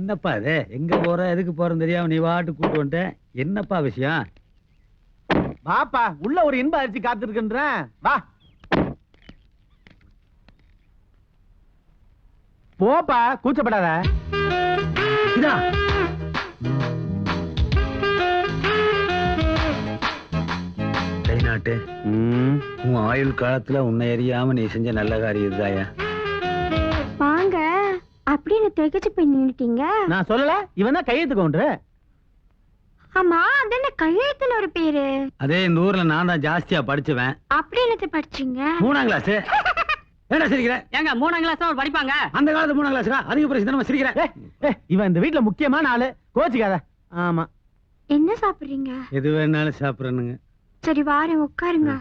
என்னப்பா இது? எங்க போற எதுக்கு போறன்னு தெரியாம நீ வாட்டு கூட்டு வந்துட்ட. என்னப்பா விஷயம்? வாப்பா, உள்ள ஒரு இன்ப அரிசி காத்திருக்கின்றேன். வா போப்பா, கூச்சப்படாத. இதா நாட்டு உன் ஆயுள் காலத்துல உன்னை எரியாம நீ செஞ்ச நல்ல காரியம் இதுதாயா. வாங்க அப்படின்னு திகைச்சு போய் நின்னுட்டீங்க. நான் சொல்லல, இவன் தான் கையெழுத்து கவுண்டரு. ஆமா, அது என்ன கையெழுத்துன்னு ஒரு பேரு? அதே இந்த ஊர்ல நான் தான் ஜாஸ்தியா படிச்சுவேன். அப்படி என்னத்தை படிச்சீங்க? 3ஆம் கிளாஸ். என்ன சிரிக்கிற? ஏங்க 3ஆம் கிளாஸ் தான் படிப்பாங்க. அந்த காலத்து 3ஆம் கிளாஸ் அதிக பிரச்சனை சிரிக்கிற. இவன் இந்த வீட்டுல முக்கியமான ஆளு, கோச்சுக்காத. ஆமா, என்ன சாப்பிடுறீங்க? எது வேணாலும் சாப்பிடணுங்க. சரி வாரேன், உட்காருங்க.